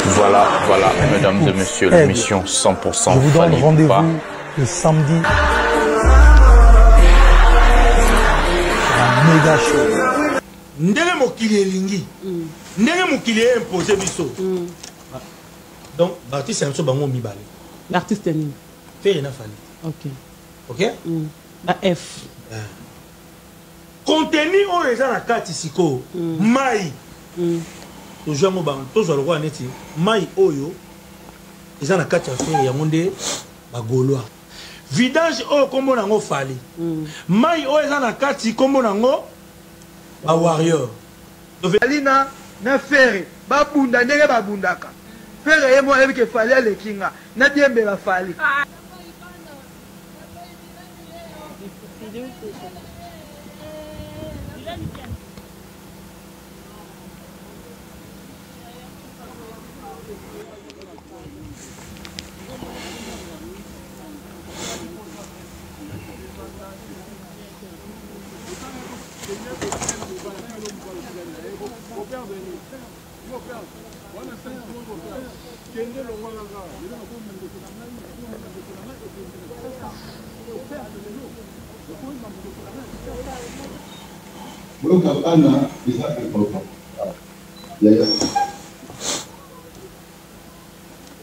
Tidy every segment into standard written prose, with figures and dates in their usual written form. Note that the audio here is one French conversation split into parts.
Voilà, mesdames et messieurs, l'émission 100% Je vous donne Fally rendez-vous Ipupa. le samedi. Un méga show. Ndenge mokili elingi. Ndenge mokili est imposé biso. Donc, l'artiste c'est un peu bango mibale. L'artiste est nul. Faire une Fally. Ok. Ok? La F. Contenu oyo eza na kati siko. Mai. Toujours mo ba toujours le roi neti. Mai oyo eza na kati affaire ya monde ba Gaulois. Vidange oyo kombo nango Fally. Mai oyo eza na kati kombo nango ba warrior. Alina na Ferre babunda ndenge babundaka. Ferre ye mo ebike Fally alekinga na diembe la Fally.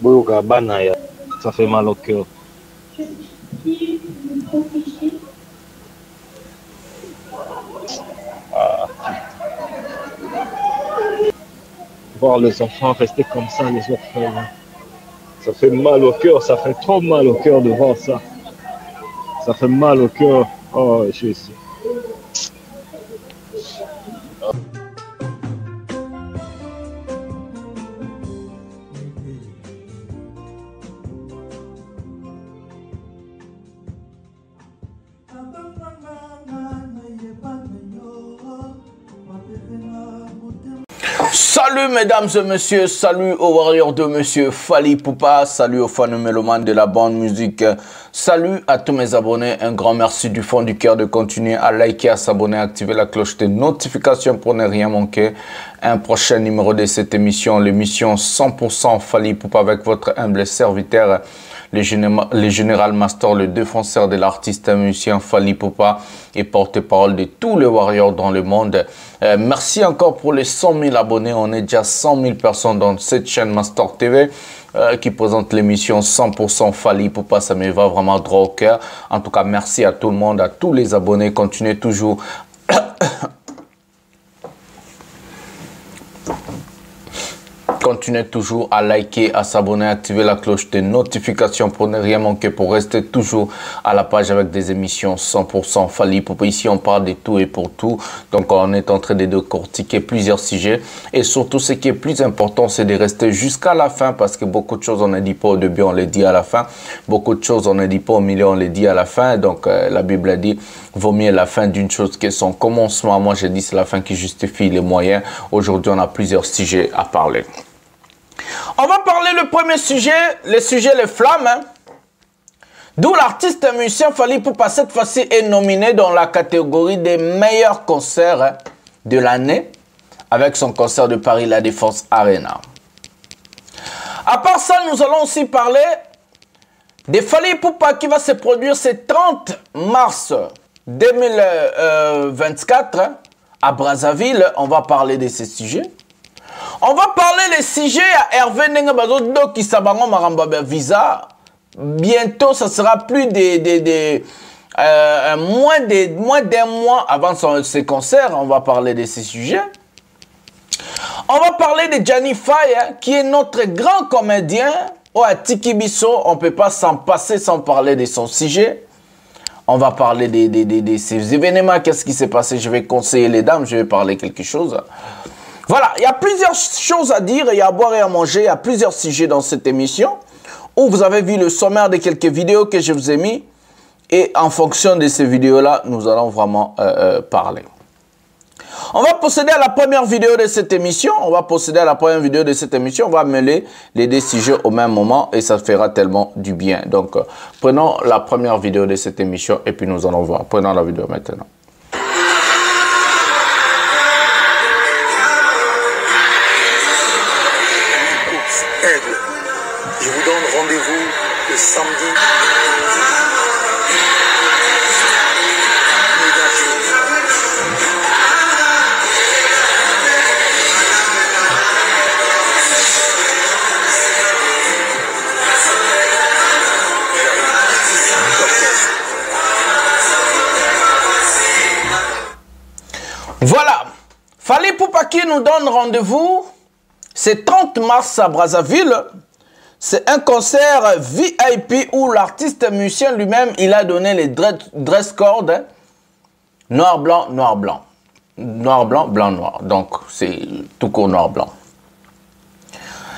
Boyoka bana ya, ça fait mal au cœur. Voir les enfants rester comme ça, les orphelins, ça fait mal au cœur, ça fait trop mal au cœur de voir ça. Ça fait mal au cœur. Oh Jésus. Salut mesdames et messieurs, salut aux warriors de monsieur Fally Ipupa, salut aux fans mélomanes de la bande musique, salut à tous mes abonnés, un grand merci du fond du cœur de continuer à liker, à s'abonner, à activer la cloche de notification pour ne rien manquer. Un prochain numéro de cette émission, l'émission 100% Fally Ipupa avec votre humble serviteur, le général Master, le défenseur de l'artiste musicien Fally Ipupa et porte-parole de tous les warriors dans le monde. Merci encore pour les 100 000 abonnés. On est déjà 100 000 personnes dans cette chaîne Master TV qui présente l'émission 100% Fally Ipupa. Ça me va vraiment droit au cœur. En tout cas, merci à tout le monde, à tous les abonnés. Continuez toujours. Continuez toujours à liker, à s'abonner, à activer la cloche de notification pour ne rien manquer, pour rester toujours à la page avec des émissions 100% Fally Ipupa. Ici, on parle de tout et pour tout. Donc, on est en train de décortiquer plusieurs sujets. Et surtout, ce qui est plus important, c'est de rester jusqu'à la fin parce que beaucoup de choses, on ne dit pas au début, on les dit à la fin. Beaucoup de choses, on ne dit pas au milieu, on les dit à la fin. Donc, la Bible a dit, vaut mieux la fin d'une chose que son commencement. Moi, j'ai dit, c'est la fin qui justifie les moyens. Aujourd'hui, on a plusieurs sujets à parler. On va parler le premier sujet, le sujet les flammes. Hein. D'où l'artiste musicien Fally Ipupa cette fois-ci est nominé dans la catégorie des meilleurs concerts de l'année avec son concert de Paris La Défense Arena. À part ça, nous allons aussi parler de Fally Ipupa qui va se produire ce 30 mars 2024 à Brazzaville. On va parler de ces sujets. On va parler des sujets à Hervé Nengabazo qui s'abango maramba visa. Bientôt, ça sera plus moins d'un mois avant ses concerts. On va parler de ces sujets. On va parler de Gianni Faye, qui est notre grand comédien. Oh, à Tiki Bisso, on ne peut pas s'en passer sans parler de son sujet. On va parler de ces événements. Qu'est-ce qui s'est passé? Je vais conseiller les dames, je vais parler quelque chose. Voilà, il y a plusieurs choses à dire, il y a à boire et à manger, il y a plusieurs sujets dans cette émission où vous avez vu le sommaire de quelques vidéos que je vous ai mis et en fonction de ces vidéos-là, nous allons vraiment parler. On va procéder à la première vidéo de cette émission, on va mêler les deux sujets au même moment et ça fera tellement du bien. Donc, prenons la première vidéo de cette émission et puis nous allons voir. Prenons la vidéo maintenant. Aigle. Je vous donne rendez-vous le samedi. Voilà, Fally Ipupa qui nous donne rendez-vous, c'est 30 mars à Brazzaville. C'est un concert VIP où l'artiste musicien lui-même, il a donné les dress code, hein. Noir, blanc, noir, blanc. Noir, blanc, blanc, noir. Donc, c'est tout court noir, blanc.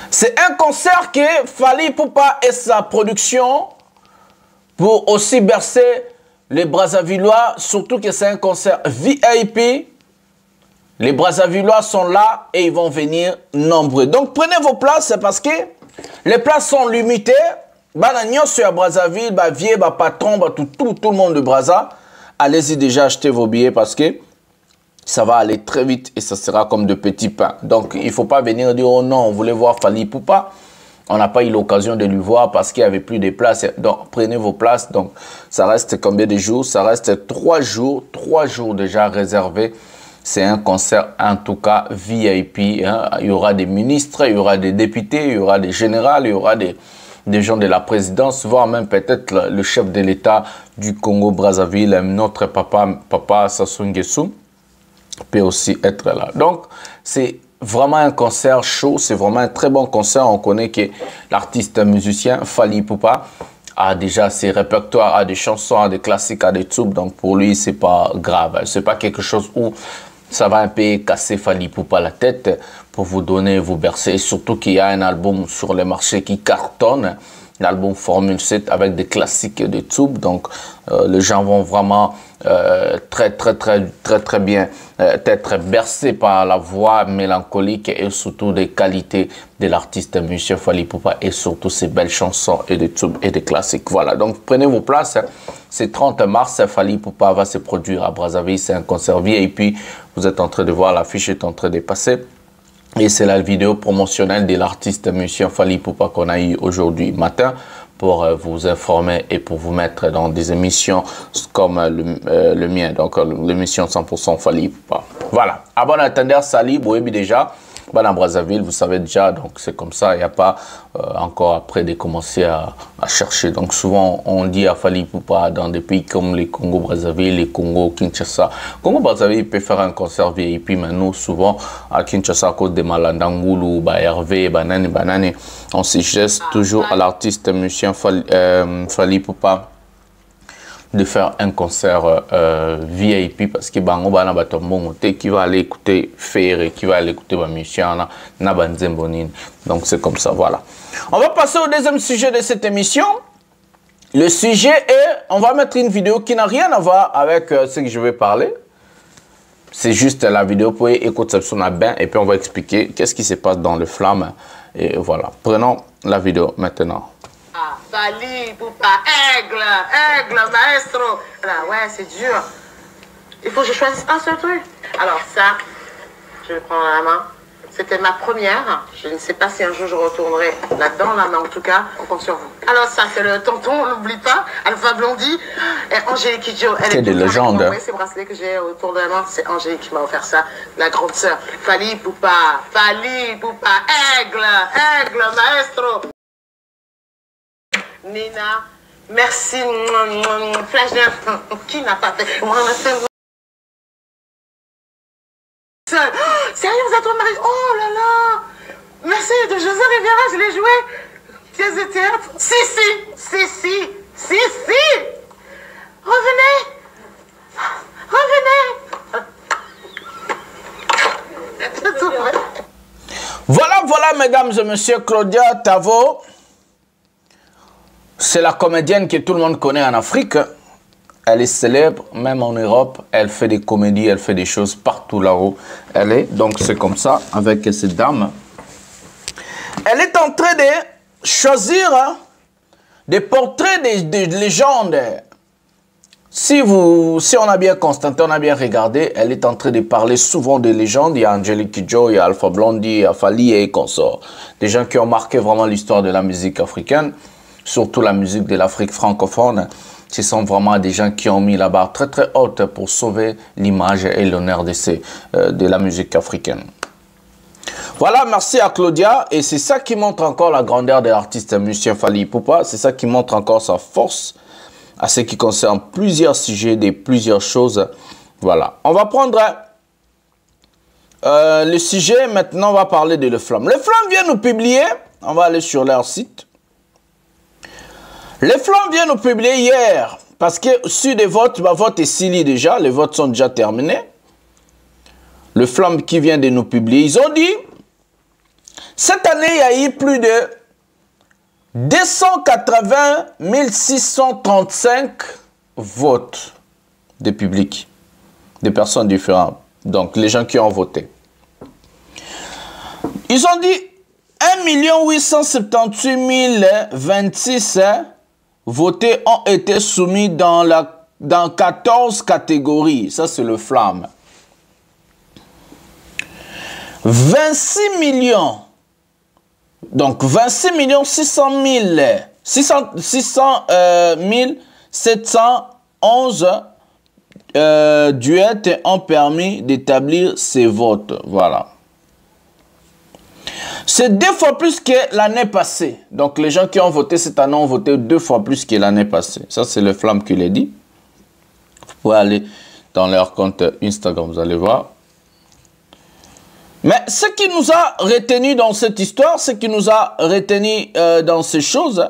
C'est un concert que Fally Ipupa et sa production pour aussi bercer les Brazzavillois, surtout que c'est un concert VIP. Les Brazzavillois sont là et ils vont venir nombreux. Donc prenez vos places parce que les places sont limitées. Banagnon sur Brazzaville, bah vieux, bah patron, bah tout le monde de Brazza. Allez-y déjà acheter vos billets parce que ça va aller très vite et ça sera comme de petits pains. Donc il ne faut pas venir dire oh non, on voulait voir Fally Ipupa. On n'a pas eu l'occasion de lui voir parce qu'il n'y avait plus de places. Donc prenez vos places. Donc ça reste combien de jours? Ça reste 3 jours. 3 jours déjà réservés. C'est un concert, en tout cas, VIP. Hein. Il y aura des ministres, il y aura des députés, il y aura des généraux, il y aura des gens de la présidence, voire même peut-être le chef de l'État du Congo-Brazzaville, notre papa Sassou Nguesso, peut aussi être là. Donc, c'est vraiment un concert chaud, c'est vraiment un très bon concert. On connaît que l'artiste musicien Fally Ipupa a déjà ses répertoires, a des chansons, a des classiques, a des tubes. Donc, pour lui, c'est pas grave. C'est pas quelque chose où ça va un peu casser Fally Ipupa la tête pour vous donner, vous bercer. Surtout qu'il y a un album sur le marché qui cartonne, l'album Formule 7 avec des classiques et des tubes. Donc, les gens vont vraiment très bien être bercés par la voix mélancolique et surtout des qualités de l'artiste musicien Fally Ipupa et surtout ses belles chansons et des tubes et des classiques. Voilà, donc prenez vos places. C'est 30 mars, Fally Ipupa va se produire à Brazzaville. C'est un concert VIP. Vous êtes en train de voir, l'affiche est en train de passer. Et c'est la vidéo promotionnelle de l'artiste musicien Fally Ipupa qu'on a eu aujourd'hui matin pour vous informer et pour vous mettre dans des émissions comme le mien, donc l'émission 100% Fally Ipupa. Voilà, à bon entendeur, Sali, Boébi déjà, bon à Brazzaville, vous savez déjà, donc c'est comme ça, il n'y a pas encore après de commencer à chercher. Donc souvent on dit à Fally Ipupa dans des pays comme les Congo-Brazzaville, les Congo-Kinshasa. Congo-Brazzaville peut faire un concert VIP, mais nous souvent à Kinshasa à cause de Malandangoulou, Hervé, Banane, on se geste toujours à l'artiste musicien Fally Ipupa de faire un concert VIP parce que bango bana batombongo te qui va aller écouter Ferré, qui va aller écouter ba musicien na banzembonine. Donc c'est comme ça, voilà. On va passer au deuxième sujet de cette émission. Le sujet est, on va mettre une vidéo qui n'a rien à voir avec ce que je vais parler. C'est juste la vidéo pour écouter ça na bien et puis on va expliquer qu'est-ce qui se passe dans le flamme et voilà. Prenons la vidéo maintenant. Ah, Fally Ipupa, aigle, maestro. Là, ouais, c'est dur. Il faut que je choisisse un seul truc. Alors ça, je vais prendre la main. C'était ma première. Je ne sais pas si un jour je retournerai là-dedans, là, mais en tout cas, on compte sur vous. Alors ça, c'est le tonton, on n'oublie pas. Alpha Blondie et Angélique Kidjo. C'est des légendes. Oui, ces bracelets que j'ai autour de la main, c'est Angélique qui m'a offert ça, la grande sœur. Fally Ipupa, aigle, maestro. Nina, merci. Flash qui n'a pas fait. Sérieux, vous êtes au mari? Oh là là! Merci de José Riviera, je l'ai joué. Pièce de théâtre. Si. Revenez. Voilà, mesdames et messieurs, Claudia Tavo. C'est la comédienne que tout le monde connaît en Afrique. Elle est célèbre, même en Europe. Elle fait des comédies, elle fait des choses partout là où elle est. Donc c'est comme ça avec cette dame. Elle est en train de choisir des portraits de légendes Si on a bien constaté, on a bien regardé, elle est en train de parler souvent des légendes. Il y a Angelique Kidjo, il y a Alpha Blondy, il y a Fally et consorts. Des gens qui ont marqué vraiment l'histoire de la musique africaine, surtout la musique de l'Afrique francophone. Ce sont vraiment des gens qui ont mis la barre très très haute pour sauver l'image et l'honneur de la musique africaine. Voilà, merci à Claudia. Et c'est ça qui montre encore la grandeur de l'artiste musicien Fally Ipupa. C'est ça qui montre encore sa force à ce qui concerne plusieurs sujets, plusieurs choses. Voilà. On va prendre le sujet. Maintenant, on va parler de Le Flamme. Le Flamme vient nous publier. On va aller sur leur site. Le Flamme vient nous publier hier. Parce que sur des votes, le vote est scellé déjà. Les votes sont déjà terminés. Le Flamme qui vient de nous publier. Ils ont dit, cette année, il y a eu plus de 280 635 votes de public, de personnes différentes. Donc, les gens qui ont voté. Ils ont dit 1 878 026 votés ont été soumis dans 14 catégories. Ça, c'est le Flamme. 26 millions. Donc, 26 600 711 duets ont permis d'établir ces votes. Voilà. C'est 2 fois plus que l'année passée. Donc, les gens qui ont voté cette année ont voté 2 fois plus que l'année passée. Ça, c'est le Flamme qui l'a dit. Vous pouvez aller dans leur compte Instagram, vous allez voir. Mais ce qui nous a retenu dans cette histoire, ce qui nous a retenu dans ces choses,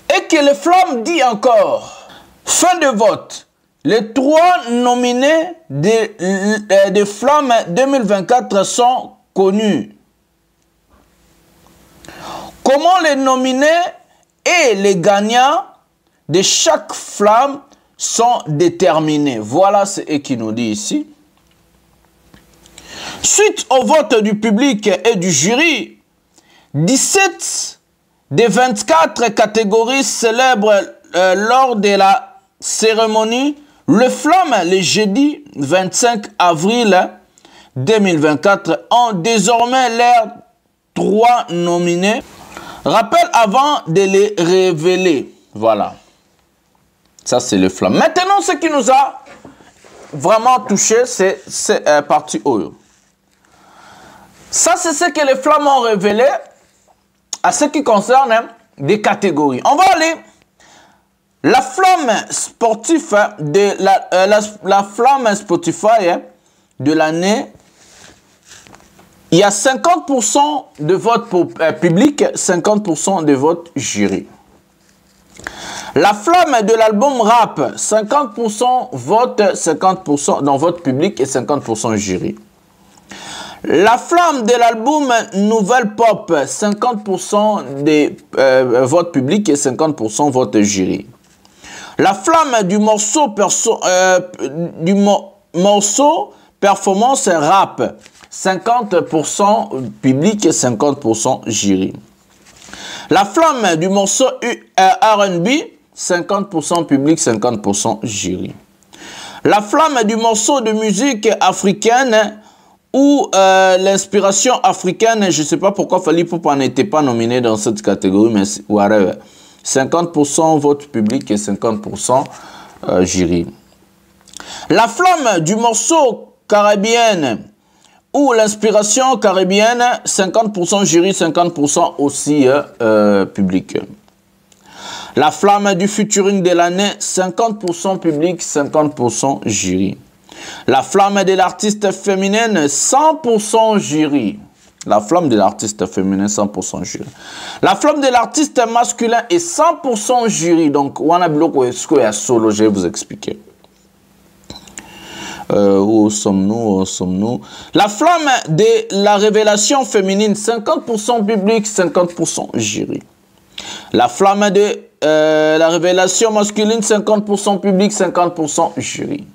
est que le Flamme dit encore, fin de vote, les 3 nominés de Flamme 2024 sont connus. Comment les nominés et les gagnants de chaque Flamme sont déterminés? Voilà ce qui nous dit ici. Suite au vote du public et du jury, 17 des 24 catégories célèbres lors de la cérémonie Le Flamme, le jeudi 25 avril 2024, ont désormais leurs 3 nominés. Rappel avant de les révéler. Voilà. Ça, c'est Le Flamme. Maintenant, ce qui nous a vraiment touché, c'est partie O. Ça, c'est ce que les Flammes ont révélé à ce qui concerne des catégories. On va aller. La Flamme sportive de la Flamme Spotify de l'année, il y a 50% de votes public, 50% de votes jury. La Flamme de l'album rap, 50% vote, 50% dans vote public et 50% jury. La Flamme de l'album Nouvelle Pop, 50% des votes publics et 50% vote jury. La Flamme du morceau, performance rap, 50% public et 50% jury. La Flamme du morceau R&B, 50% public, 50% jury. La Flamme du morceau de musique africaine ou l'inspiration africaine, je ne sais pas pourquoi Fally Ipupa n'était pas nominé dans cette catégorie, mais whatever. 50% vote public et 50% jury. La Flamme du morceau caribéenne ou l'inspiration caribéenne, 50% jury, 50% aussi public. La Flamme du featuring de l'année, 50% public, 50% jury. La Flamme de l'artiste féminine, 100% jury. La Flamme de l'artiste féminin, 100% jury. La Flamme de l'artiste masculin est 100% jury. Donc, Wana Biloko est-ce qu'il y a solo, je vais vous expliquer. Où sommes-nous? La Flamme de la révélation féminine, 50% public, 50% jury. La Flamme de la révélation masculine, 50% public, 50% jury.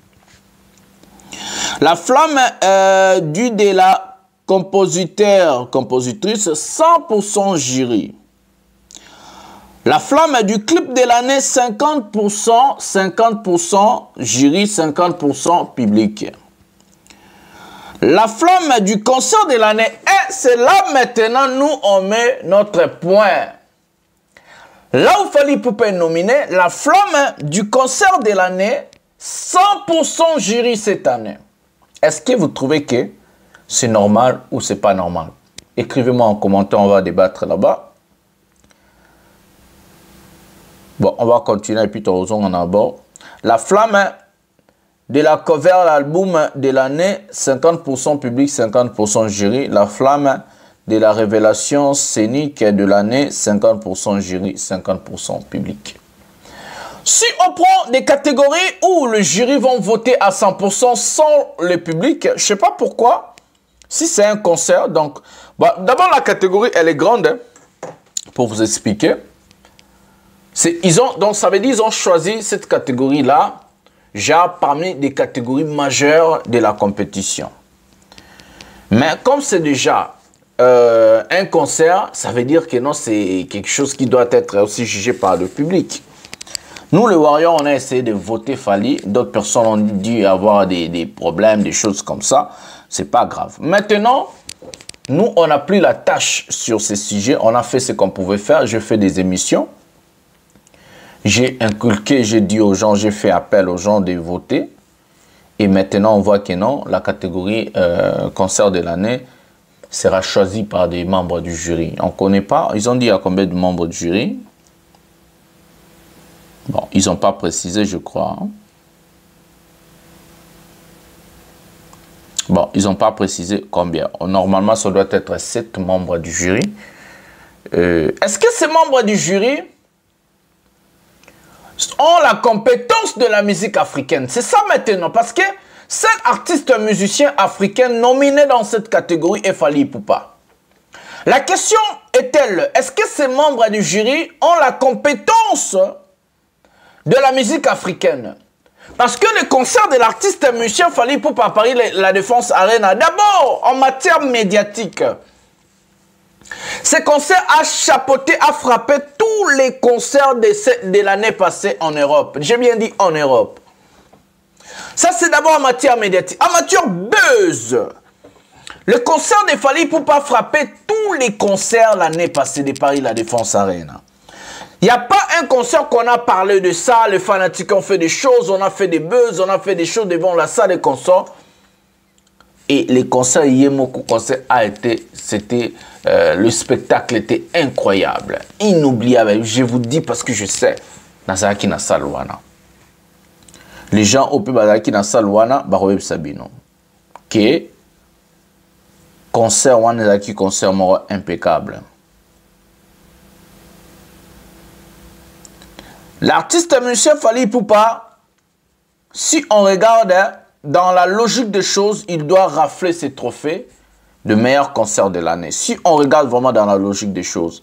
La Flamme de la compositrice, 100% jury. La flamme du clip de l'année, 50%, 50% jury, 50% public. La flamme du concert de l'année, et c'est là maintenant nous on met notre point. Là où Fally Ipupa est nominé, la flamme du concert de l'année, 100% jury cette année. Est-ce que vous trouvez que c'est normal ou c'est pas normal? Écrivez-moi en commentaire, on va débattre là-bas. Bon, on va continuer et puis on en abord. La flamme de la cover l'album de l'année, 50% public, 50% jury. La flamme de la révélation scénique de l'année, 50% jury, 50% public. Si on prend des catégories où le jury vont voter à 100% sans le public, je ne sais pas pourquoi. Si c'est un concert, donc... Bon, d'abord, la catégorie, elle est grande, hein, pour vous expliquer. Donc, ça veut dire qu'ils ont choisi cette catégorie-là, genre parmi des catégories majeures de la compétition. Mais comme c'est déjà un concert, ça veut dire que non, c'est quelque chose qui doit être aussi jugé par le public. Nous, les Warriors, on a essayé de voter Fally. D'autres personnes ont dû avoir des problèmes, des choses comme ça. C'est pas grave. Maintenant, nous, on n'a plus la tâche sur ces sujets. On a fait ce qu'on pouvait faire. J'ai fait des émissions. J'ai inculqué, j'ai dit aux gens, j'ai fait appel aux gens de voter. Et maintenant, on voit que non, la catégorie concert de l'année sera choisie par des membres du jury. On ne connaît pas. Ils ont dit à combien de membres du jury. Bon, ils n'ont pas précisé, je crois. Bon, ils n'ont pas précisé combien. Normalement, ça doit être 7 membres du jury. Est-ce que ces membres du jury ont la compétence de la musique africaine? C'est ça maintenant, parce que 7 artistes musiciens africains nominés dans cette catégorie est Fally Ipupa. La question est-elle, est-ce que ces membres du jury ont la compétence de la musique africaine? Parce que le concert de l'artiste musicien Fally Ipupa à Paris, la Défense Arena, d'abord en matière médiatique, ce concert a chapeauté, a frappé tous les concerts de l'année passée en Europe. J'ai bien dit en Europe. Ça, c'est d'abord en matière médiatique. En matière buzz, le concert de Fally Ipupa a frappé tous les concerts l'année passée de Paris, la Défense Arena. Il n'y a pas un concert qu'on a parlé de ça, les fanatiques ont fait des choses, on a fait des buzz, on a fait des choses devant la salle de concert. Et les concerts, Yemoko concert a été, c'était, le spectacle était incroyable, inoubliable. Je vous dis parce que je sais, Nazaki na Salwana. Les gens au pays Bazaki na Salwana, Baroeb Sabino. Que concert, Wanazaki concert moro impeccable. L'artiste musicien Fally Ipupa, si on regarde dans la logique des choses, il doit rafler ses trophées de meilleur concert de l'année. Si on regarde vraiment dans la logique des choses,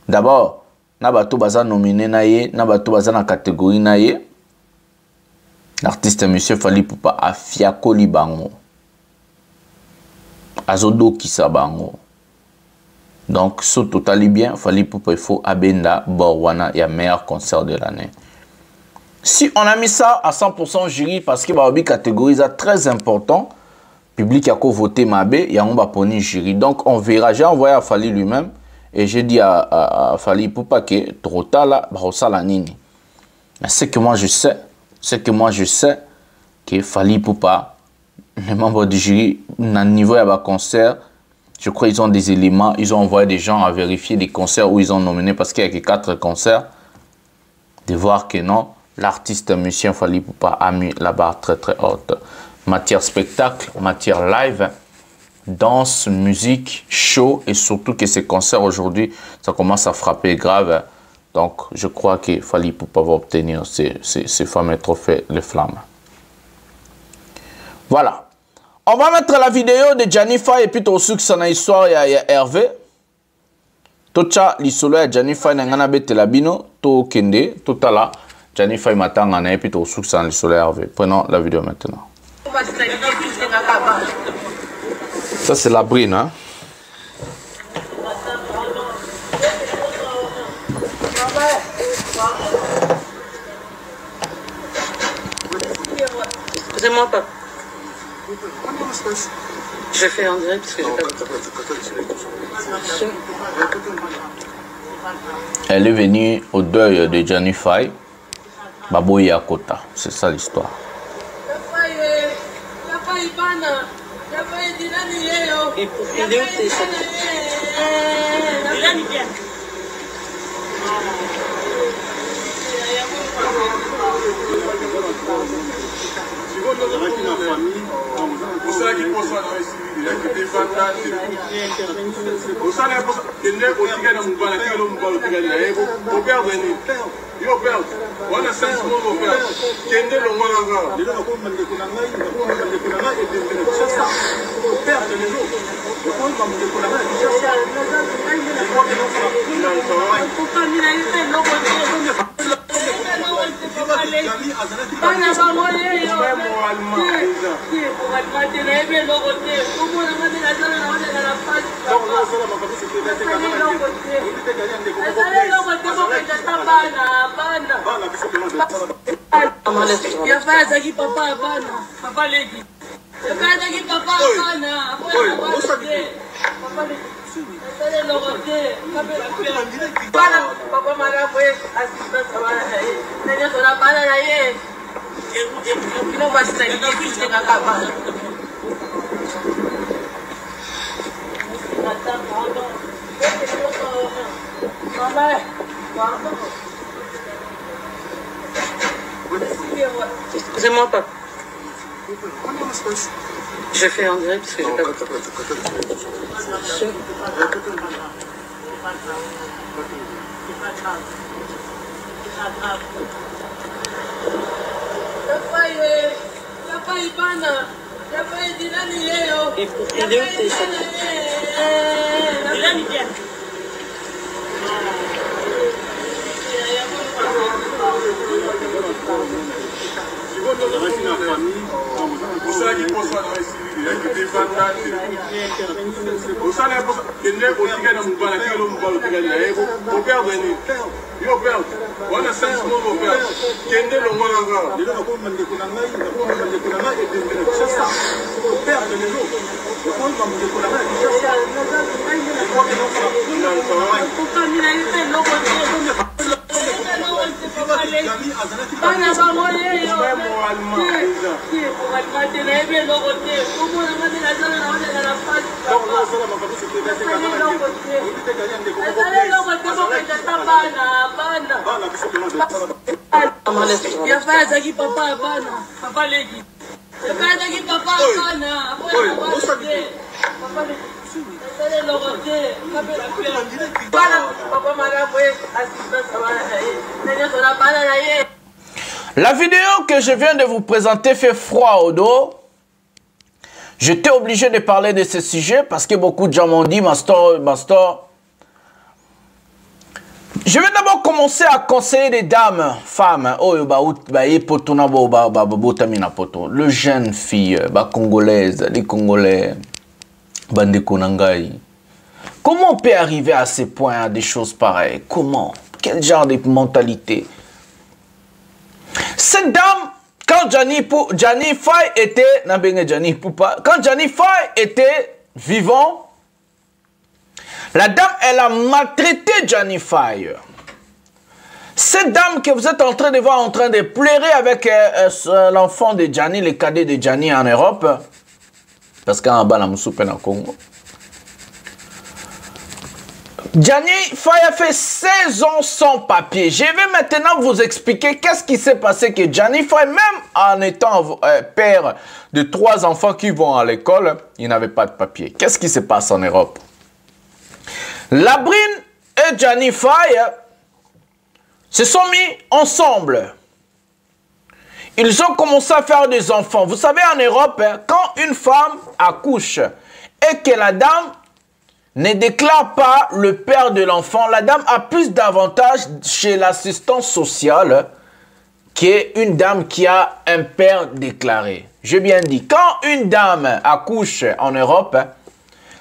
d'abord, Nabato Baza nominé naye, Nabato Baza na catégorie naye, l'artiste musicien Fally Ipupa a fiakoli bango, azodo kisa bango. Donc, ce total bien, Fally Ipupa, il faut Abenda, Borwana, il y a meilleur concert de l'année. Si on a mis ça à 100% jury, parce que la catégorie est très important, public a voté Mabé, il y a un poni jury. Donc, on verra. J'ai envoyé à Fally lui-même, et j'ai dit à Fally Ipupa que trop tard là, ça la nini. Mais c'est que moi je sais, que Fally Ipupa, les membres du jury, à niveau de concert, je crois qu'ils ont des éléments, ils ont envoyé des gens à vérifier des concerts où ils ont nominé, parce qu'il n'y a que 4 concerts, de voir que non, l'artiste musicien Fally Ipupa a mis la barre très très haute. Matière spectacle, matière live, danse, musique, show, et surtout que ces concerts aujourd'hui, ça commence à frapper grave. Donc je crois que Fally Ipupa va obtenir ces fameux trophées, les flammes. Voilà. On va mettre la vidéo de Janifa et puis tout ce qui est histoire, il y a Hervé. Tocha l'isolo ya Janifa n'engana bete labino to kende totala Janifa y matanga na et puis tout ce qui est l'isolo ya Hervé. Prenons la vidéo maintenant. Ça c'est la brine, hein. Excusez-moi, papa. Je fais en direct parce que j'ai pas votre. Elle est venue au deuil de Gianni Faye, Baboye Akota. C'est ça l'histoire. Et pour filer où t'es ça? Excusez-moi, papa. Je fais en direct parce que j'ai pas votre. Et pour filer où t'es ça? La vidéo que je viens de vous présenter fait froid au dos. J'étais obligé de parler de ce sujet parce que beaucoup de gens m'ont dit, Mastor. Je vais d'abord commencer à conseiller des dames, femmes, le jeune fille, congolaise, les Congolais, comment on peut arriver à ce point à des choses pareilles? Comment? Quel genre de mentalité? Cette dame, quand Gianni Faye était, quand Gianni Faye était vivant, la dame, elle a maltraité Gianni Faye. Cette dame que vous êtes en train de voir en train de pleurer avec l'enfant de Gianni, le cadet de Gianni en Europe, parce qu'en bas, la moussoupe en Congo. Gianni Faye a fait 16 ans sans papier. Je vais maintenant vous expliquer qu'est-ce qui s'est passé que Gianni Faye, même en étant père de 3 enfants qui vont à l'école, il n'avait pas de papier. Qu'est-ce qui se passe en Europe? Labrine et Gianni Faye se sont mis ensemble. Ils ont commencé à faire des enfants. Vous savez, en Europe, quand une femme accouche et que la dame ne déclare pas le père de l'enfant, la dame a plus d'avantages chez l'assistance sociale qu'une dame qui a un père déclaré. J'ai bien dit, quand une dame accouche en Europe,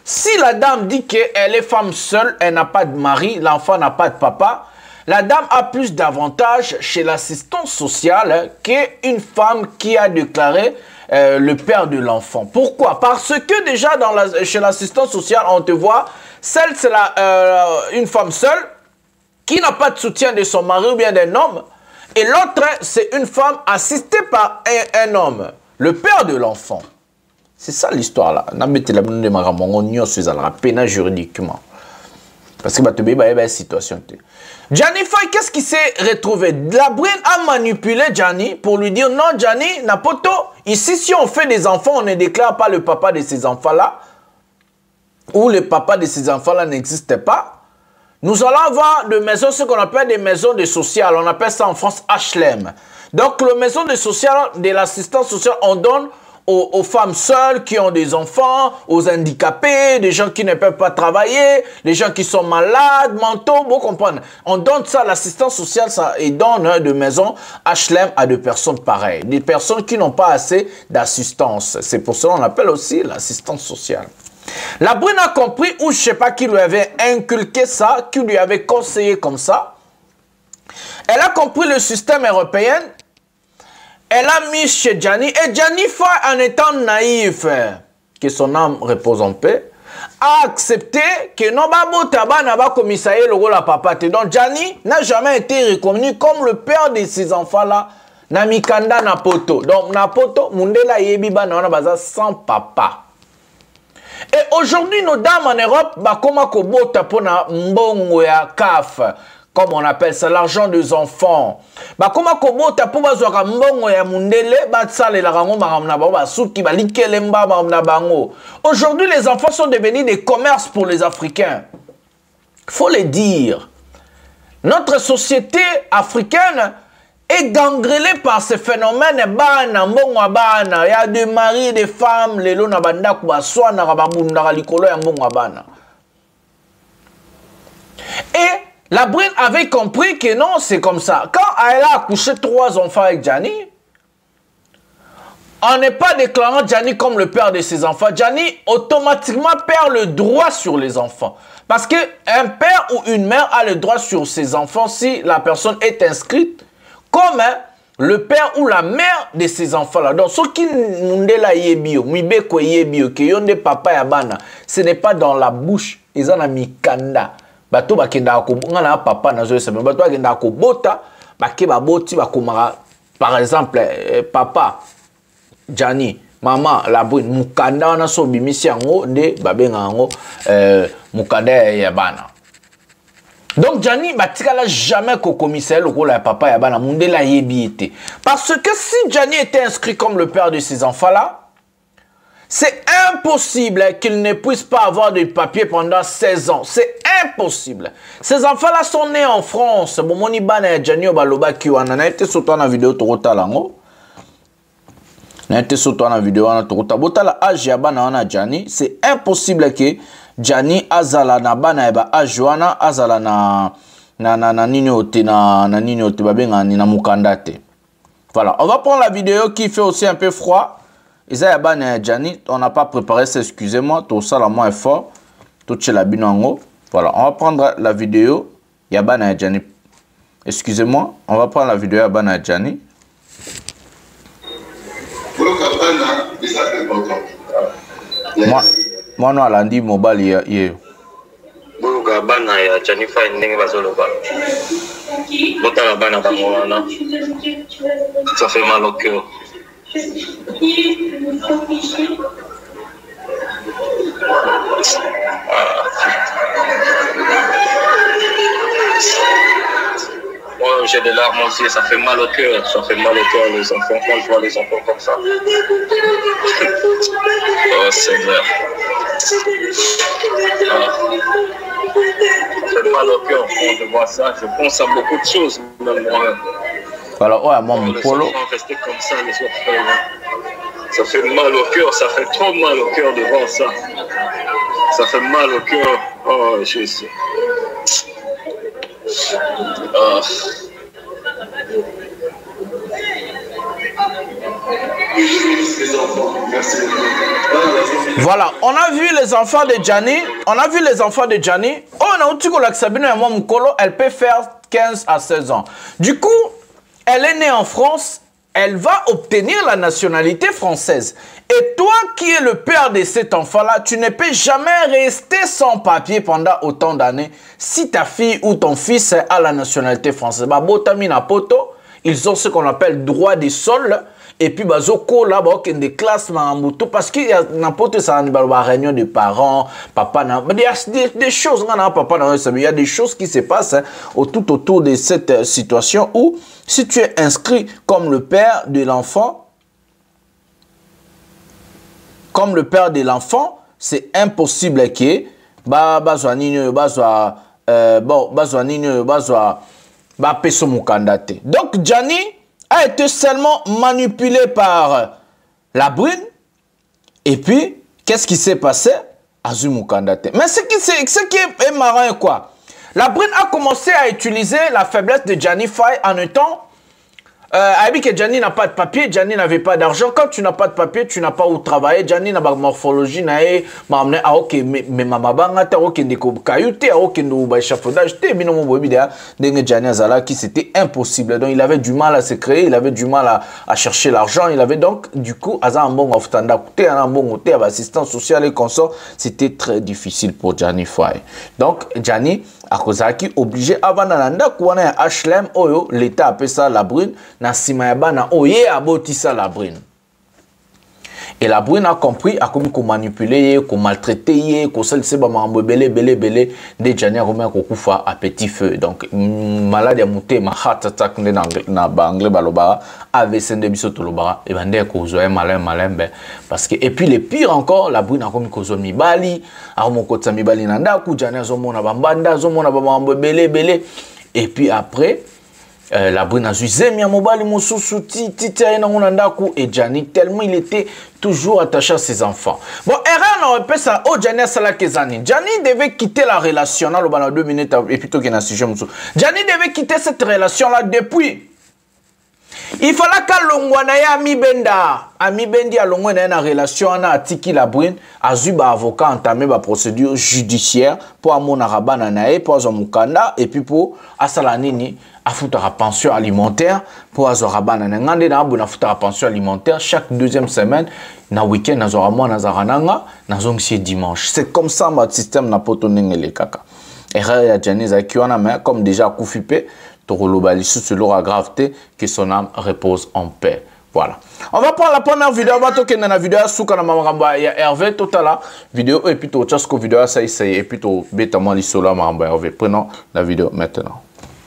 si la dame dit qu'elle est femme seule, elle n'a pas de mari, l'enfant n'a pas de papa, la dame a plus d'avantages chez l'assistance sociale qu'une femme qui a déclaré le père de l'enfant. Pourquoi? Parce que déjà chez l'assistance sociale, on te voit, celle c'est une femme seule qui n'a pas de soutien de son mari ou bien d'un homme, et l'autre c'est une femme assistée par un homme, le père de l'enfant. C'est ça l'histoire là. Juridiquement. Parce que tu as une situation. Gianni Faye, qu'est-ce qui s'est retrouvé? La Brune a manipulé Gianni pour lui dire non, Gianni, Napoto, ici, si on fait des enfants, on ne déclare pas le papa de ces enfants-là, ou le papa de ces enfants-là n'existe pas. Nous allons avoir des maisons, ce qu'on appelle des maisons de social. On appelle ça en France HLM. Donc, les maisons de social, de l'assistance sociale, on donne aux femmes seules qui ont des enfants, aux handicapés, des gens qui ne peuvent pas travailler, des gens qui sont malades, mentaux, vous comprenez. On donne ça, l'assistance sociale, ça, et donne de maisons HLM à des personnes pareilles, des personnes qui n'ont pas assez d'assistance. C'est pour cela qu'on appelle aussi l'assistance sociale. La Brune a compris, ou je ne sais pas qui lui avait inculqué ça, qui lui avait conseillé comme ça. Elle a compris le système européen. Elle a mis chez Gianni, et Gianni Faye, en étant naïf, que son âme repose en paix, a accepté que non, n'a pas commissarié le rôle à papa. Donc Gianni n'a jamais été reconnu comme le père de ces enfants-là, Namikanda Napoto. Donc Napoto, Mundela Yebiba n'a pas sans papa. Et aujourd'hui, nos dames en Europe, comment kobota pona mbongo ya kaf, comme on appelle ça, l'argent des enfants. Comment kobota po bazwaka mbongo ya mundele, batsale la rango maramna ba suki ba likelemba maramna bango. Aujourd'hui, les enfants sont devenus des commerces pour les Africains. Faut le dire. Notre société africaine est gangrénée par ce phénomène. Il y a des maris et des femmes, les lots nabanda kubaswa na rababunda likolo ya mbongo abana. Et la Brune avait compris que non, c'est comme ça. Quand elle a accouché 3 enfants avec Gianni, on n'est pas déclarant Gianni comme le père de ses enfants. Gianni automatiquement perd le droit sur les enfants. Parce qu'un père ou une mère a le droit sur ses enfants si la personne est inscrite comme le père ou la mère de ses enfants-là. Donc, ce qui mundela yebio, mibeko yebio, que yonde papa yabana, ce n'est pas dans la bouche, ils en ont mis kanda. Bato bakenda ko ngana papa na zo sema bato bakenda ko bota bakeba boti bakomara par exemple papa Gianni maman la Brune mukanda wana so bimisi yango nde babenga yango mukanda ya bana. Donc Gianni batikala jamais ko commissaire le rôle ya papa ya bana mundela yebiete parce que si Gianni était inscrit comme le père de ses enfants là, c'est impossible qu'il ne puisse pas avoir de papier pendant 16 ans. C'est impossible. Ces enfants-là sont nés en France. C'est impossible que Gianni azala na bana eba ajuana azala na ninyote na ninyote babenga ni na mukandate. Voilà, on va prendre la vidéo qui fait aussi un peu froid. Gianni, on n'a pas préparé ça, excusez-moi, tout ça là moins fort, tout chez la binango. Voilà, on va prendre la vidéo Yabana Gianni. Excusez-moi, on va prendre la vidéo Yabana Gianni. Moi non, lundi mobile hier. Bana ya Gianni Faye ndenge bazoloba. Botala bana bango. Ça fait mal au cœur. Moi j'ai des larmes aussi, ça fait mal au cœur, les enfants, quand je vois les enfants comme ça. Oh Seigneur. Ça fait mal au cœur quand je vois ça, je pense à beaucoup de choses même moi-même. Alors, ouais, moi, mon polo. Rester comme ça, les orphelins. Ça fait mal au cœur, ça fait trop mal au cœur de voir ça. Ça fait mal au cœur. Oh, Jésus. Oh. Voilà, on a vu les enfants de Gianni. On a vu les enfants de Gianni. Oh, on a eu l'accès à moi, mon colo, elle peut faire 15 à 16 ans. Du coup, elle est née en France, elle va obtenir la nationalité française. Et toi qui es le père de cet enfant-là, tu ne peux jamais rester sans papier pendant autant d'années si ta fille ou ton fils a la nationalité française. Ils ont ce qu'on appelle droit de sol. Et puis, bazoko là, des classes parce qu'il y a n'importe ça, réunion de parents, papa, il y a des choses, il y a des choses qui se passent tout autour de cette situation où, si tu es inscrit comme le père de l'enfant, c'est impossible que donc, Gianni a été seulement manipulé par la brune. Et puis, qu'est-ce qui s'est passé? Azumou Kandate. Mais ce qui est marrant est quoi? La brune a commencé à utiliser la faiblesse de Gianni Faye en étant... Abi que Gianni n'a pas de papier, Gianni n'avait pas d'argent. Quand tu n'as pas de papier, tu n'as pas où travailler. Gianni n'a pas de morphologie, n'a pas ok, mais maman banga ta ok ndeko kayute, ok ndeko échafaudage, te bino mo bobi dia denge Gianni Azala qui c'était impossible. Donc il avait du mal à se créer, il avait du mal à chercher l'argent, il avait donc du coup Azan bon oftanda coûté un bon côté assistance sociale et consort, c'était très difficile pour Gianni Faye. Donc Gianni akozaki obligé avant nanda kuana HLM oyo l'état appelle ça la brune na sima ya bana oye abotisa la brune. Et la brune a compris, a commis qu'on manipuler, qu'on maltraiter, qu'on se laisse belé de Gianni a remis à petit feu. Donc malade a monté ma heart attack na bangle balobara AVC ndebiso tolobara et bande ko zoé malin parce que et puis le pire encore la brune a commis ko zo mibali a mon kotsa mibali nanda ku Gianni a zo mona bambanda zo mona bambo belé et puis après la brune a zemi à mobali mosusu titi et Gianni tellement il était toujours attaché à ses enfants. Bon, erreur on peut ça oh Gianni a sala kezani. Gianni devait quitter la relation là le 2 minutes et plutôt qu'il y a un sujet mosusu. Gianni devait quitter cette relation là depuis. Il fallait qu'à l'ongwana ya ami bendi à l'ongwana na relation na atiki la brune azuba avocat entamé ba procédure judiciaire pour amona rabana nae pour azomukanda et puis pour asala nini afutara pension alimentaire pour azorabana ngande na abuna futara pension alimentaire chaque deuxième semaine na week-end azora mo na zarananga na zongsi dimanche. C'est comme ça ma système na poto ngele kaka. Erreur ya Gianni zakiona mais comme déjà Koufipé Torolobali sous leur gravité que son âme repose en paix. Voilà. On va prendre la première vidéo. On va toquer dans la vidéo. Souka na mamamba ya Hervé totala vidéo et puis to chasko vidéo ça et puis to beta moi lisola mamamba Hervé. Prenons la vidéo maintenant.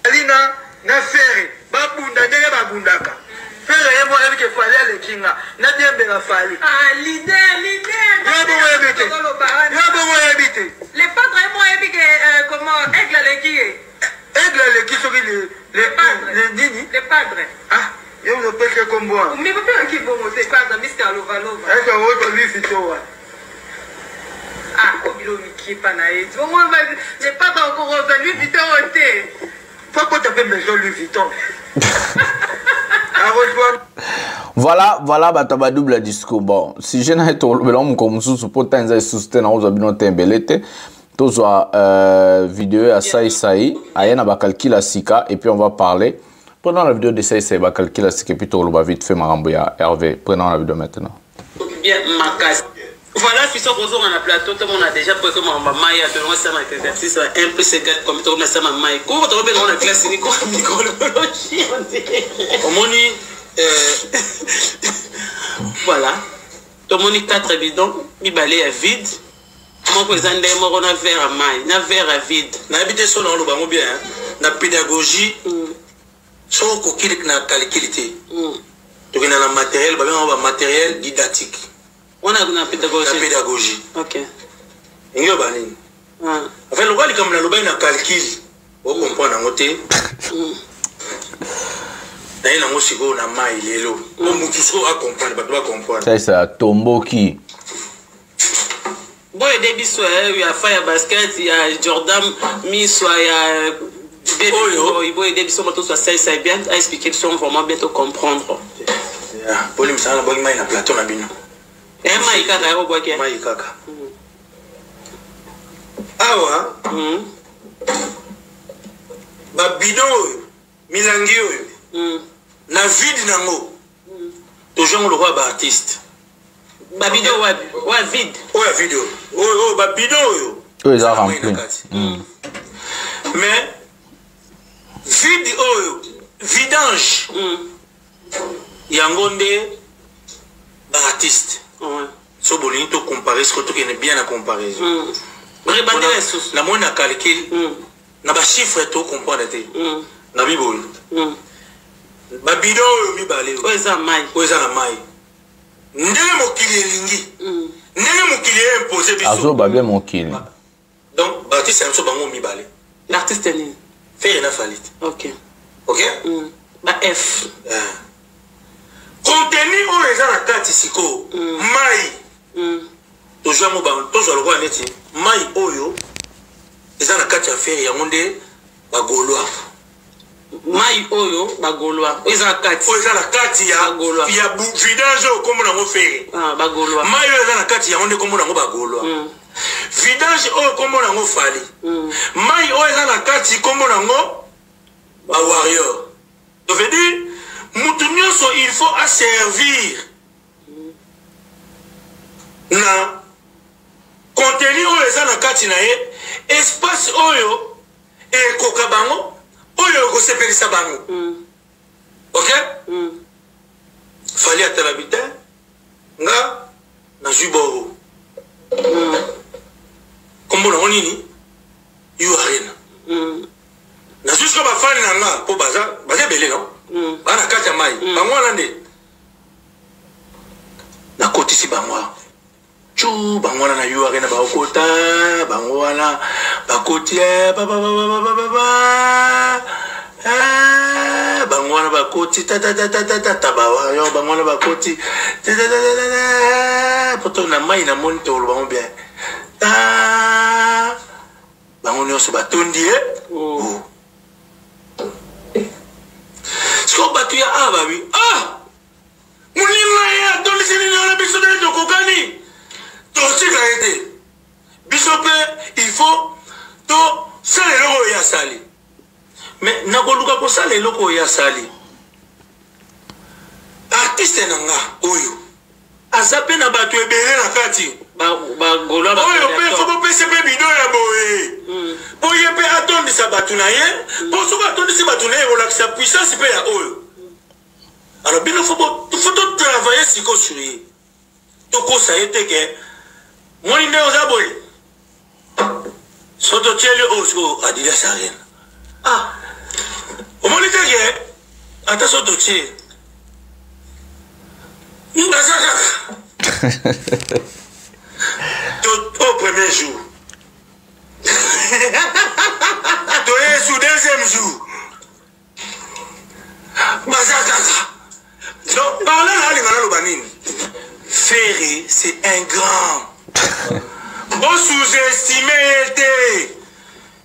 Alina na fere babunda ndenge babundaka. Fere yemo avec fali ale kinga na dembe na fali. Ah leader. Les padres et moi comment aigle les qui Aigle qui sont les padres. Ah, ils ont appelé comme moi. Mais vous pouvez qui bon c'est padre Mr. Lovalova. Est-ce que vous avez vu ça? Ah, Obilo qui pas naïf. Moi j'ai pas encore Louis Vuitton ôté. Faut pas taper maison Louis Vuitton. Voilà, bataba double discours. Bon, si je n'ai pas l'homme comme sous pourtant ils soutiennent aux abinons tembelete. Tous vidéo à Saïsaï, Ayana va calculer Sika et puis on va parler. Prenons la vidéo de Saïsaï, va calculer Sika et puis on va vite faire Maramboya. Hervé, prenons la vidéo maintenant. Bien, ma casse. Voilà, si on a un plateau, tout le monde a déjà pris comme un maille, tout le monde a un exercice, un peu c'est comme tout le monde a un maille. Comment on a une classe microbiologie? Voilà. Tout le monde est 4 bidons, il balaye à vide. Moi, je suis un verre à maille, un verre à vide. Na habité sur le bien, la pédagogie, sans aucune calculité. Donc, il y a un matériel didactique. On a une pédagogie. La pédagogie. Ok. Il y a un enfin, le roi, comme la calcul, on comprend dans côté. Il y a un aussi beau na maille, il est là. On peut comprendre. Ça, c'est un tombeau qui. Bon, il y a Fire Basket, il y a Jordan, Miss, il y a Baby, il y a des bisous, ça bien à expliquer, ils sont vraiment bientôt comprendre. Pour lui, ça a un plateau na bino. Et Maïka, il y a un bois. Maïka. Ah ouais. babido milangi na vide nango toujours le roi ba artiste babido wa vide ouais vide babido ils ont rempli mais vide vidange yango nde ba artiste so bolingi to comparer ce que tu connais bien la comparaison la moindre na calcul na ba chiffre to comprendre te na bibolo ba bido mibale oza mai oza na mai ndenge mokili elingi ndenge mokili imposé biso azo ba bien mokili donc ba artiste amso bango mibale l'artiste ni faire na falit OK ba F contenu oyo eza na kati siko mai tozwa mo bango tozwa lokwa neti mai oyo eza na kati ya faire yango nde bagolwa mai oyo bagolwa eza na kati ya vidange oyo kombo nango faire bagolwa mai oyo eza na kati yango nde kombo nango bagolwa vidange oyo kombo nango fali mai oyo eza na kati kombo nango bawarrior ça veut dire mutu nyonso il faut asservir na contenu oyo eza na kati na ye espace oyo ekoka bango oyo ekosepelisa bango ok fali atalabi te nga nazwi boro kombo nango nini yo arena nazwi siko bafani na nga mpo baza ebele no bana kati ya mai bango wana nde nakotisi bango cu bango wana na yo arena bakokota bango wana bakoti bango wana bakoti tabawayo bango wana bakoti poto na mai namoni tolo bango bien bango nyonso batondi siko bato ya babi moninga ye atondisi nini wana biso nde tokokani totika ye te biso mpe il faut tosala eloko oyo asali mais nakoluka kosala eloko oyo asali artiste na nga oyo aza mpe na bato ebele na kati oyo mpe fo bopesa mpe bido ya boye po ye mpe atondisa bato na ye po soki atondisi bato na ye kolakisa puissance mpe ya oyo alors bino fo totravaille siko sur ye tokosa ye te ke moni nde oza boye so totieli oyo siko adidas arena omoni te ke ata so totie baza kaka au premier jour toye sous deuxième jour baza kaka donc parle na alingana loba nini Ferré c'est un grand bon sous-estimé te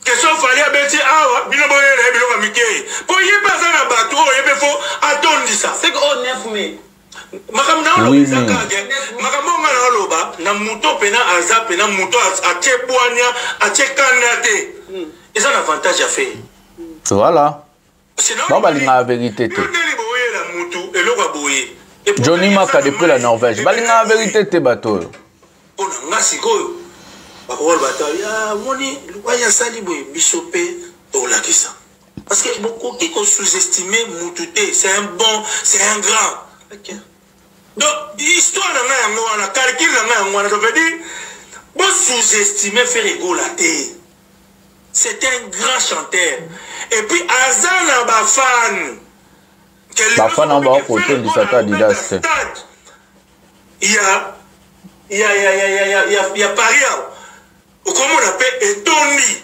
question fali abeti awa bino boyela biloko mike po yebe aza na bato oyo yebe fo atondisa c'est que au 9 mai makambo na oloba makambo nga na oloba na muto pena aza pena muto atie bwania atie kanda te eza un avantage à faire voilà bon balinga la vérité te Johnny Maka depuis la Norvège balinga la vérité te bato ona nga sikoyo bakolo bato ya moni lwaya sali boye biso pe olakisa parce que beaucoup qui sous-estimer mututé c'est un bon c'est un grand ok donc histoire na nga yango wana calcul na nga yango wana ça veut dire bon sous-estimer faire égolater c'est un grand chanteur et puis azana bafan bafan en bas côté du Sata Adidas il y a Paris comment on appelle Etoni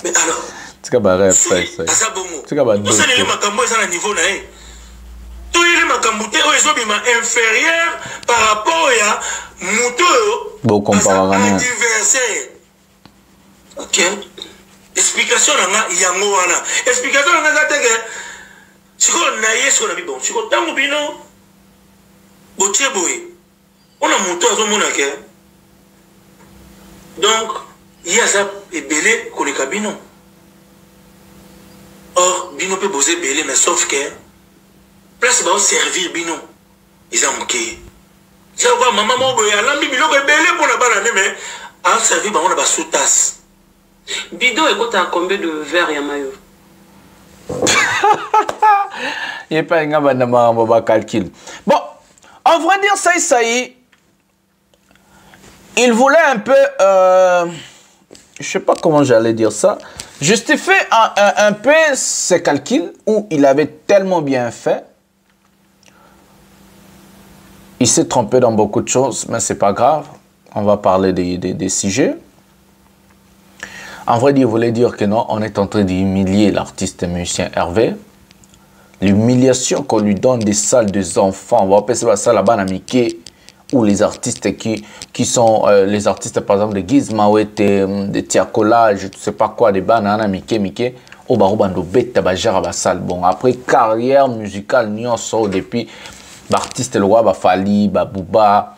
mais alors c'est que barré ça c'est que barré ça les makambo ça na niveau na e to ile makambo te o ezobima inférieur par rapport ya muto bon comparé à adversaire ok explication na yango wana explication na nga teke siko na yesu na bibon siko tango bino botie boye on a muto azomona ke donc il y a ça ebele koleka bino bino pe bosé belé mais sauf que place ba servir bino ils ont moqué ça va maman mo boya lambi biloko belé pour na bana mais a servir ba on ba sous tasse bidon écoute à combien de verres ya mayo il n'y a pas un calcul. Bon, en vrai dire, ça y est, il voulait un peu, je sais pas comment j'allais dire ça, justifier un peu ses calculs où il avait tellement bien fait. Il s'est trompé dans beaucoup de choses, mais c'est pas grave. On va parler des sujets. En vrai, il voulait dire que non, on est en train d'humilier l'artiste et musicien Hervé. L'humiliation qu'on lui donne des salles des enfants, on va appeler ça la salle à Mickey, ou les artistes qui sont les artistes par exemple de Gizmawet, de Tiakola, je ne sais pas quoi, des bananas Mickey, au barobando bête bajara basal. Bon, après carrière musicale, nous sort depuis l'artiste le roi Bafali, Babouba,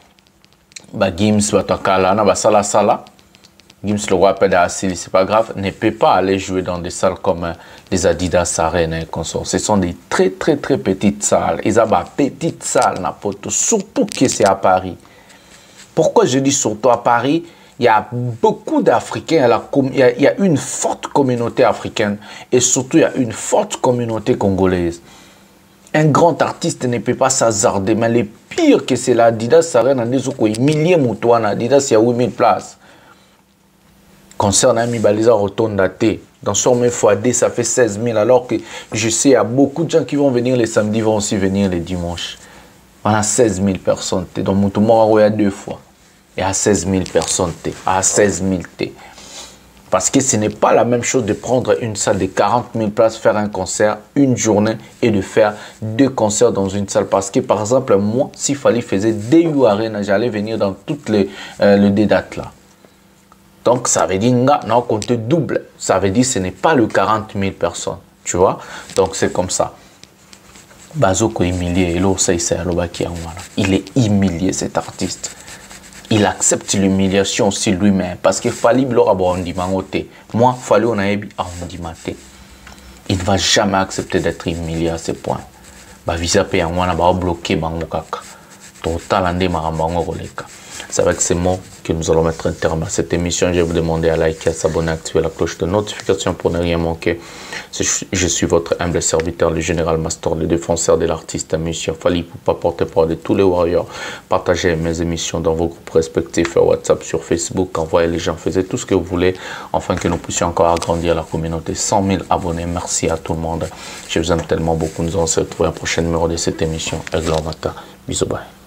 Gims, Batakala, na basala sala. Gims le roi Pédassil, c'est pas grave, ne peut pas aller jouer dans des salles comme les Adidas Arena et consorts. Ce sont des très petites salles. Ils ont des petites salles, surtout que c'est à Paris. Pourquoi je dis surtout à Paris? Il y a beaucoup d'Africains, il y a une forte communauté africaine et surtout il y a une forte communauté congolaise. Un grand artiste ne peut pas s'hasarder, mais le pire que c'est l'Adidas Arena, il y a milliers de moutons, Adidas, il y a 8000 places. Concernant Ami Baliza retourne daté. Dans son même fois D, ça fait 16 000. Alors que je sais, il y a beaucoup de gens qui vont venir les samedis, vont aussi venir les dimanches. On a 16 000 personnes. Donc, Moutoumora, il y a 2 fois. Il y a 16 000 personnes. À 16 000 T. Parce que ce n'est pas la même chose de prendre une salle de 40 000 places, faire un concert, une journée, et de faire 2 concerts dans une salle. Parce que, par exemple, moi, s'il fallait faire des Arena, j'allais venir dans toutes les dates là. Donc, ça veut dire, non, qu'on te double. Ça veut dire, ce n'est pas le 40 000 personnes. Tu vois? Donc, c'est comme ça. Bazoko est humilié. Il est humilié, cet artiste. Il accepte l'humiliation aussi lui-même. Parce qu'il fallait moi, fallait on a il ne va jamais accepter d'être humilié à ce point. Visa pe on bloqué total. C'est avec ces mots que nous allons mettre un terme à cette émission. Je vais vous demander à liker, à s'abonner, à activer la cloche de notification pour ne rien manquer. Je suis votre humble serviteur, le général Mastor, le défenseur de l'artiste, musicien Fally Ipupa, porte-parole de tous les warriors. Partagez mes émissions dans vos groupes respectifs, sur WhatsApp, sur Facebook, envoyez les gens, faites tout ce que vous voulez, afin que nous puissions encore agrandir la communauté. 100 000 abonnés, merci à tout le monde. Je vous aime tellement beaucoup. Nous allons se retrouver à un prochain numéro de cette émission. Aigle en matin. Bisous, bye.